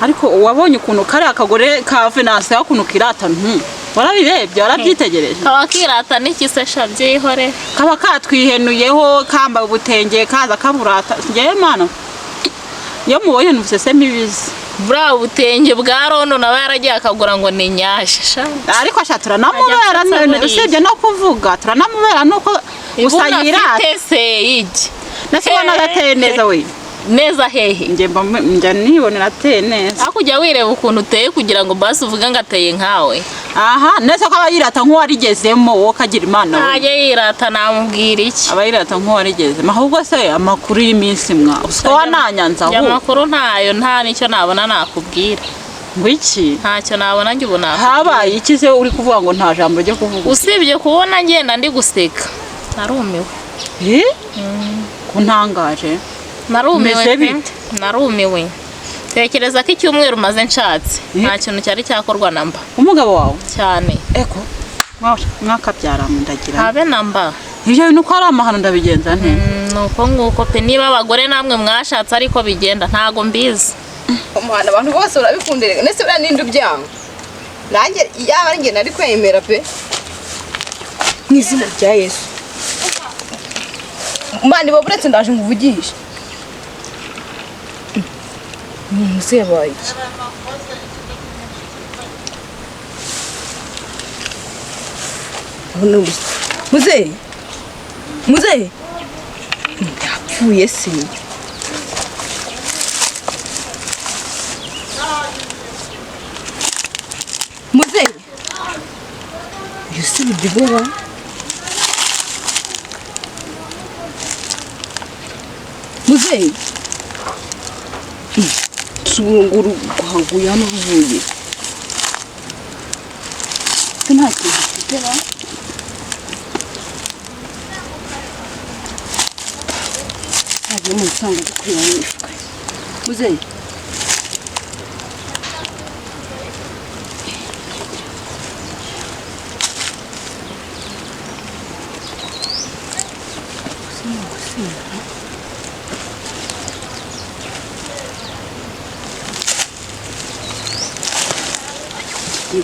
ariko wabonye ukuntu kare akagore ka Venance yakuntu kirata warabirebye warabyitegereje kaba kirata n'ikise shabyihore kaba katwihenuyeho kamba ubutenge kaza kaburata ngiye mana yo mubonye nufiseme ibizi bra ubutenge bwa Rono nawe yaragiye akagura ngo ni nyasha ariko ashatura namubera usibye no kuvuga turanamubera nuko usayirata tese yiji nasibona gateye neza we neza hehe njya nibonera ateye neza akujya wireba ukuntu uteye kugira ngo basi uvuga ngo ateye nkawe aha neza ko abayirata nk'uwarigezemo wo kagira imana ntajya yirata namubwira iki abayirata nk'uwarigezemo ahubwo se amakuru y'iminsi mwa usko wananyanza aho amakuru ntayo nta nicyo nabona nakubwira ngo iki ntacyo nabona njye ubona habaye ikize uri kuvuga ngo nta jambo ryo kuvuga usibye kubona ngenda ndi guseka narumiwe kuntangaje narumiwe tekereza ko icyumweru maze nshatse nta kintu cyari cyakorwa namba umugabo wawe cyane eko mwakabyara mundagira habe namba ibyo bintu ko ari amahano ndabigenza nte nuko nguko pe niba abagore namwe mwashatse ariko bigenda ntago mbizi umuhana abantu bose urabikundira nese bya ninde ubyanga nanjye yaba ari ngena ari kwemera pe mwizina rya Yesu mani baburetse ndaje nguvugisha musebaye muze yapfuye se muze yusiri dibora muze sunguru kwaguye hano vuye nta kintu kitera aje mu nsanga kwiyanyishwa muze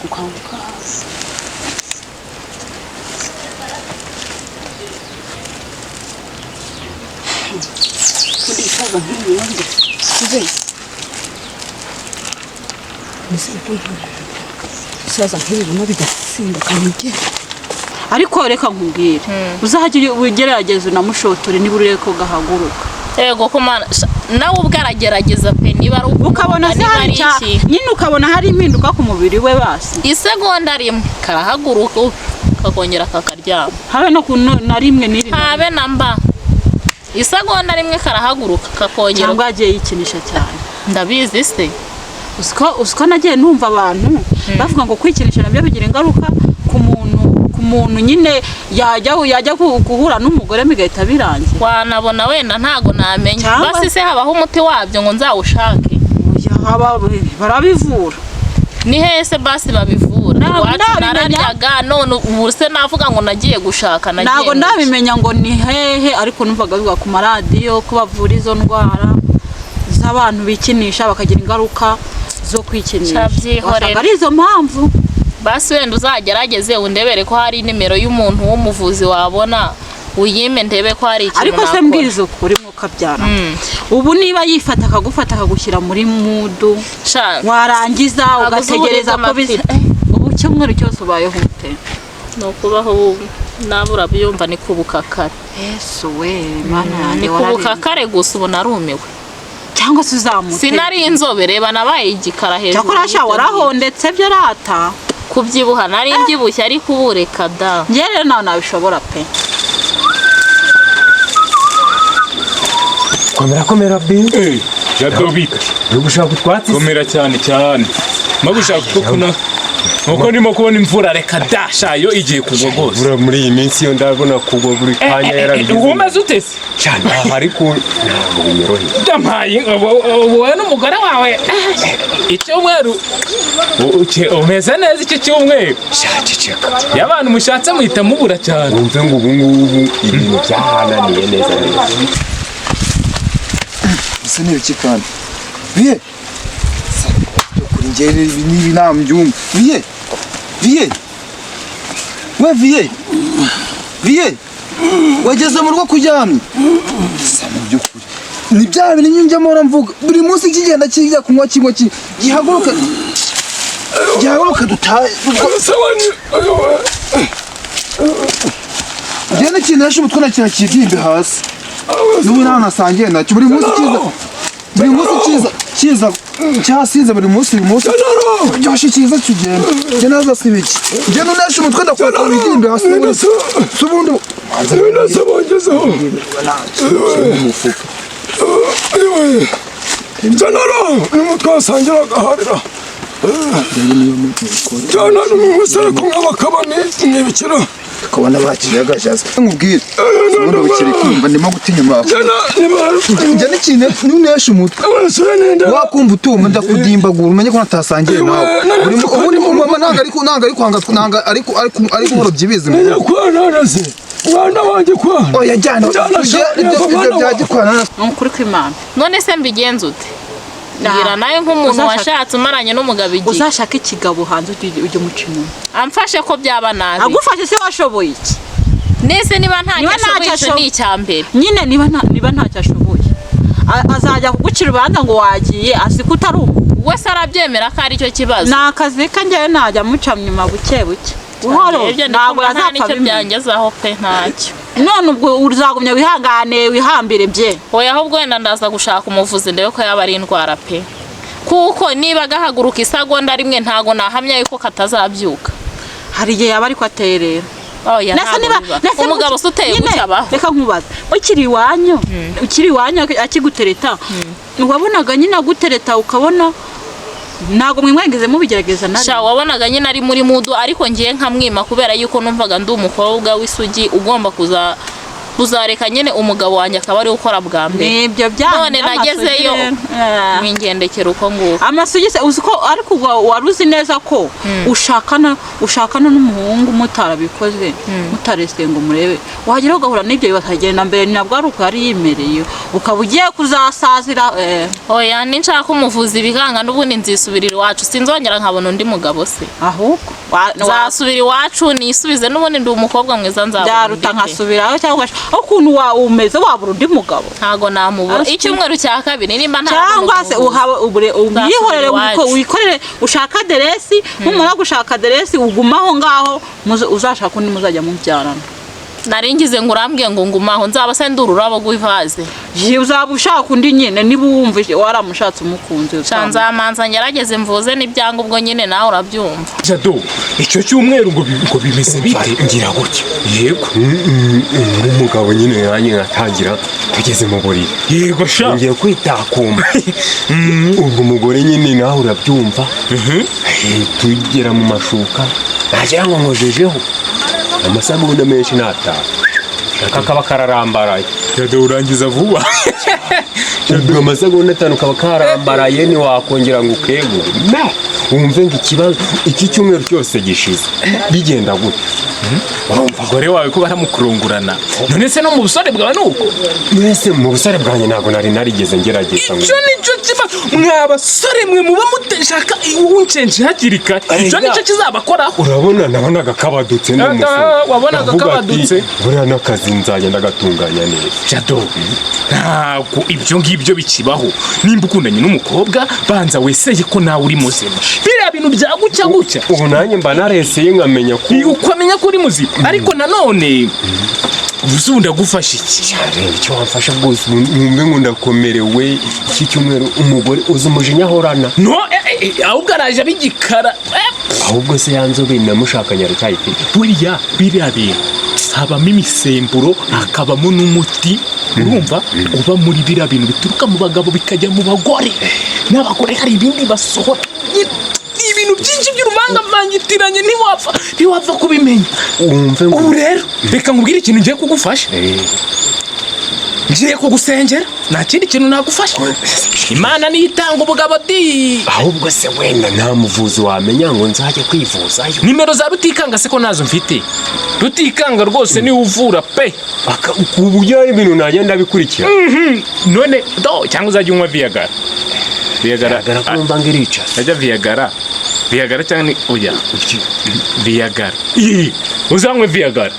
gukanguka kuri saga nk'iyi wanjye kuze saza nk'iyi no bigasinda kanike ariko reka nkubwire uzahajye ugerageza unamushotore niba ureye ko gahaguruka yego komana nawe ubwaragerageza pe niba ari ukabona nyine ukabona hari impinduka ku mubiri we basi isegonda rimwe karahaguruka kakongera kakaryama habe no na rimwe niri habe namba isegonda rimwe karahaguruka kakongera cyangwa agiye yikinisha cyane ndabizi se usko nagiye numva abantu bavuga ngo kwikinisha nabyo bigira ingaruka ku muntu nyine yajya guhura n'umugore migahita birangiye wanabona wenda ntago namenya basi se habaho umuti wabyo ngo nzawushake barabivura ni hese basi babivura wacu nararyaga none ubu se navuga ngo nagiye gushaka ntago ndabimenya ngo ni hehe ariko numvaga bivuga ku maradiyo ko bavura izo ndwara z'abantu bikinisha bakagira ingaruka zo kwikinisha wasanga ari izo mpamvu basi wenda uzagerageze undebere ko hari nimero y'umuntu w'umuvuzi wabona uyime ndebe ko hari ikintu ariko se mbwizo kuri mukabyara ubu niba yifata akagufata akagushyira muri mudu warangiza ugategereza ko ubu cyumweru cyose ubayeho ute no kubaho nabura byumva ni kubukakare Yesu we mana yanjye ni kubukakare gusa ubona arumiwe cyangwa se uzamute sinari inzobe reba nabaye igikara hejuru cyakora sha warahondetse byo rata kubyibuha nari mbyibushye ariko ubureka da njye rero nawe nabishobora pe komera bi jadobika ugushaka utwatsi komera cyane magushaka tukuna nuko ndimo kubona imvura reka dasha yo igiye kugwa gose bura muri iyi minsi yo ndabona kugwa buri kanya yarabigize umaze utese cyane ariko ntabwo binyoroheye damaye wowe n'umugore wawe icyumweru umeze neza icyo cyumweru shaceceka y'abantu mushatse muhita mubura cyane wumve ngo ubu ibintu byahananiye neza bisa n'ibiki kandi biye ngere nibi nambyumva vie we vie wageze mu rugo kuryamye sana byukuri ni bya bintu njyamo mvuga buri munsi kigenda kijya kunywa kimwe gihaguruka dutaye Jene kinashe umutwe nakira kidimbe hasi n'ubu nta nasangiye nacyo buri munsi kiza cyasinze buri munsi cyoshe kiza kigenda je naza sibiki je nunashe umutwe ndakwata bidimbe hasi subundi nasabongezeho Janara umutwe wasangiraga harira Jana n'umusore kumwe bakabane n'ibikira kubona bakiriyaga jaza nkubwire ubundi bukiri kumva ndimo gutinyuma njye n'ikintu nunesha umutwe wakumva utuma ndakudimbagura umenye ko natasangiye nawe ubundi mama nanga ariko uburobyi bizi mwana wanjye kwana oya jana byagikwana ukuri kw'Imana none se mbigenza ute ngira nayo nk'umuntu washatse umaranye n'umugabo igihe uzashaka ikigabo hanze ujye muca inyuma amfashe ko byaba nabi agufashe se washoboye iki nese niba ntacyo ni icyambere nyine niba ntacyo ashoboye azajya kugucira urubanza ngo wagiye asiko utari wese arabyemera ko ari cyo kibazo ni akazi kanjyewe najya muca nyuma buke buhoro ntabwo azapfa byangezaho pe ntacyo none ubwo uzagumya wihangane wihambire bye oya ahubwo wenda ndaza gushaka umuvuzi ndebe ko yaba ari indwara pe kuko niba gahaguruka isagonda rimwe ntago nahamya yuko katazabyuka hari igihe yaba ariko aterera oya umugabo uteye gucyabaho reka nkubaza ukiri iwanyu akigutereta wabonaga nyine agutereta ukabona ntago mwimwegeze mubigerageza nari sha wabonaga nyine ari muri mudu ariko ngiye nkamwima kubera yuko numvaga ndi umukobwa w'isugi ugomba kuzareka nyine umugabo wanjye akaba ari ukora bwa mbere nibyo byane none nagezeyo mwingendekera uko nguko amasugi se uziko ariko waruzi neza ko ushakana n'umuhungu mutarabikoze mutarese ngo murebe wagera ugahura n'ibyo bibakagenda mbere nabwo ari uko yari yimereye ukaba ugiye kuzasazira oya ninshaka umuvuzi ibiganga n'ubundi nzisubirira iwacu sinzongera nkabona undi mugabo se ahubwo nzasubira iwacu nisubize n'ubundi ndi umukobwa mwiza nzabona byaruta nkasubirayo cyangwa ukuntu umeze wabura undi mugabo ntago namubura icyumweru cya kabiri nimba cyangwa se uyihorere wikorere ushaka aderesi numara gushaka aderesi ugumaho ngaho uzashaka undi muzajya mubyarana naringize ngo urambwiye ngo ngumaho nzaba se ndi ururabo rw'ivaze uzaba ushaka undi nyine niba wumvise waramushatse umukunzi nzamanza ngerageze mvuze n'ibyanga ubwo nyine nawe urabyumva jado icyo cyumweru ngo bimeze bite ngira gutya yego umugabo nyine yanjye ngatangira tugeze mu buriri yego sha ngiye kwitakuma ubwo umugore nyine nawe urabyumva tugera mu mashuka nagira ngo nkojejeho amasabundi menshi nataha kakaba kararambaraye jado urangiza vuba ubwo amasegonda 5 kaba karambaraye ni wakongera ngo ukegure wumve ngo ikibazo iki cyumweru cyose gishize bigenda gute urumva gore wawe ko baramukurungurana none se no mu busore bwawe nuko mwese mu busore bwanjye ntago narigeze ngerageza icyo nicyo kiba mwabasore mwe muba mutashaka uncenje hakirika icyo nicyo kizabakoraho urabona nabonaga kabadutse wabonaga kabadutse buriya n'akazi nzagenda gatunganya neza jado ntabwo ibyo ngibyo bikibaho nimba ukundanye n'umukobwa banza weseye ko nawe uri muzima biriya bintu byagucya gucya ubu nanjye mba nareseye nkamenya ko ukamenya ko uri muzima ariko nanone uzunda gufasha iki cyane icyo wamfasha bwose numve ngo ndakomerewe iki cyumweru umugore uzi umujinya ahorana no ahubwo araje abigikara ahubwo se yanzobe namushakanya aracyayifite buriya biriya bintu habamo imisemburo hakabamo n'umuti urumva uba muri biriya bintu bituruka mu bagabo bikajya mu bagore n'abagore hari ibindi basohora ibintu byinshi by'uruvangavangitiranye ntiwapfa kubimenya ubu rero reka nkubwire ikintu ngiye kugufasha ngiye kugusengera nta kindi kintu nagufasha imana niyo itanga ubugabo di ahubwo se wenda nta muvuzi wamenya ngo nzajye kwivuzayo nimero za Rutikanga se ko nazo mfite Rutikanga rwose ni uvura pe ku buryo ibintu nagenda bikurikira none cyangwa uzajya unywa Viagra Viagara kumva ngirica ajya Viagara cyangwa ni oya Viagara uzanywe Viagara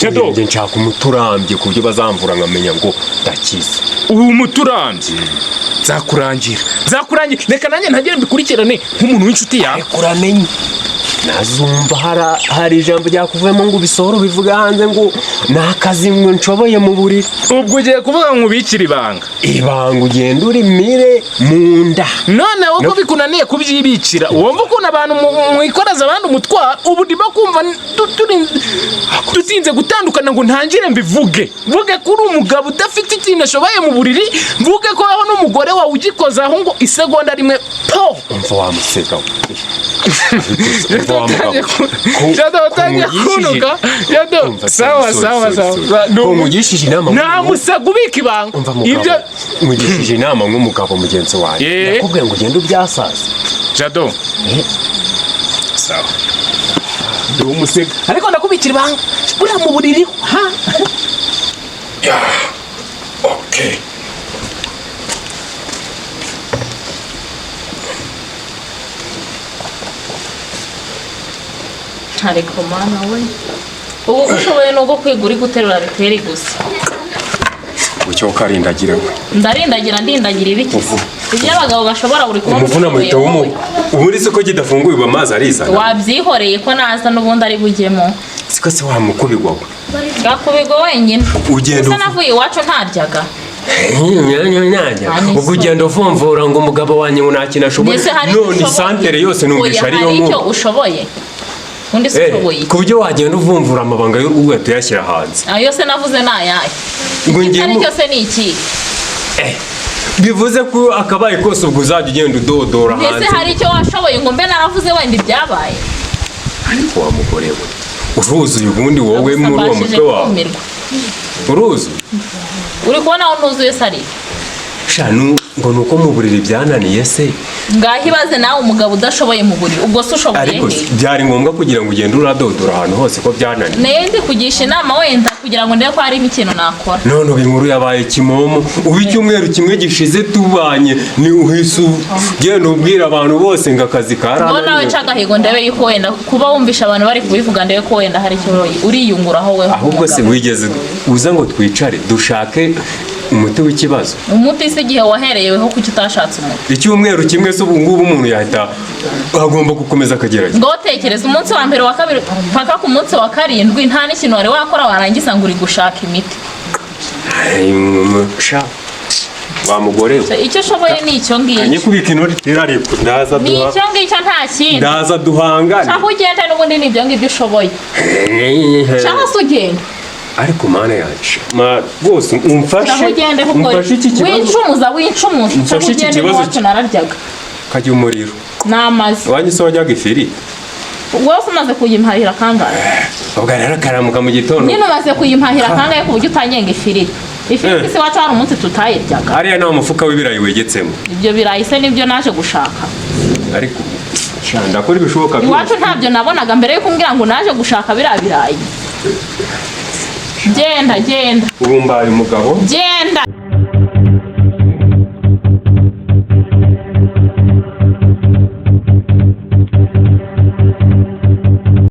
Shadow njye nshaka umuturambye ku buryo bazamvura nkamenya ngo ndakize ubu muturambye nzakurangira reka nanjye ntagere mbikurikirane nk'umuntu w'inshuti yawe kuramenye nazumva hari ijambo ryakuvuyemo ngo ubisohora ubivuga hanze ngo ni akazi mwe nshoboye mu buriri ubwo ugiye kuvuga ngo ubikire ibanga ugenda urimire mu nda none wowe ko bikunaniye kubyibikira wumva ukuntu abantu mwikoreza abandi umutwaro ubu ndimo kumva dutinze gutandukana ngo ntangire mbivuge mvuge ko uri umugabo udafite ikintu ashoboye mu buriri mvuge ko aho n'umugore wawe ugikozaho ngo isegonda rimwe po umva wamuseka Yatangiye kunuka sawa umugishije inama namusaga ubika ibanga ibyo mugishije inama nk'umugabo mugenzi wanjye yakubwiye ngo ugende ubyasaza Jado sawa umusega ariko ndakubikira ibanga buriya mu buriri ha okay ariko mana we ubu ushoboye no kwiga uri guterura riteri gusa ucyo karindagira we ndindagira ibiki ibyo abagabo bashobora buri kumwe umuvuna muhita ubundi se ko kidafunguye amazi arizana wabyihoreye ko naza n'ubundi ari bujyemo siko se wamukubigwa we gakubigwa wenyine ugenda usa navuye iwacu ntaryaga ubwo ugenda uvumvura ngo umugabo wanjye ngo nta kintu ashoboye none isantere yose numvisha ariyo nkuru icyo ushoboye undi se ushoboye ku buryo wagenda uvumvura amabanga y'urugo tuyashyira hanze ayo se navuze ni ayahe icyo cyose ni iki bivuze ko akabaye kose ubwo uzajya ugenda udodora hanze mbese hari icyo washoboye ngo mbe naravuze wenda ibyabaye ariko wa mugore we uruzuye ubundi wowe muri uwo mutwe wawe uruzuye uri kubona aho ntuzuye se ari shanu ngo nuko mu buriri byananiye se ngaho ibaze nawe umugabo udashoboye mu buriri ubwo se ushoboye ariko byari ngombwa kugira ngo ugende uradodora ahantu hose ko byananiye nayo ndi kugisha inama wenda kugira ngo ndebe ko harimo ikintu nakora none ubu inkuru yabaye kimomo ubu icyumweru kimwe gishize tubanye ni uhise ugenda ubwira abantu bose ngo akazi karananiye ngo nawe nca agahigo ndebe yuko wenda kuba wumvisha abantu bari kubivuga ndebe ko wenda hari icyo uriyunguraho we ahubwo se wigeze uza ngo twicare dushake umuti w'ikibazo umuti se igihe wahereyeweho kuki utashatse umuti icyumweru kimwe se ubu ngubu umuntu yahita agomba gukomeza akagerageza ngo tekereza umunsi wa mbere wa kabiri paka ku munsi wa karindwi nta n'ikintu wari wakora warangiza ngo uri gushaka imiti wa mugore we icyo ushoboye ni icyo ngicyo anye kubika inoti tirariko ndaza ni icyo ngicyo nta kindi ndaza duhangane cyangwa ugenda n'ubundi ni ibyo ngibyo ushoboye cyangwa se ugenda ariko mana yacu rwose umfashe iki kibazo wincumuza ugende iwacu nararyaga kajya umuriro n'amazi wanjye se wajyaga ifiri wose umaze kuyimpahira kangahe ubwo rero akaramuka mu gitondo nyine umaze kuyimpahira kangahe ku buryo utangenga ifiriti ifiriti se iwacu hari umunsi tutayiryaga hariya nawe umufuka w'ibirayi wegetsemo ibyo birayi se nibyo naje gushaka ariko ndakora ibishoboka byose iwacu ntabyo nabonaga mbere yuko umbwira ngo naje gushaka biriya birayi genda ubu mbaye umugabo genda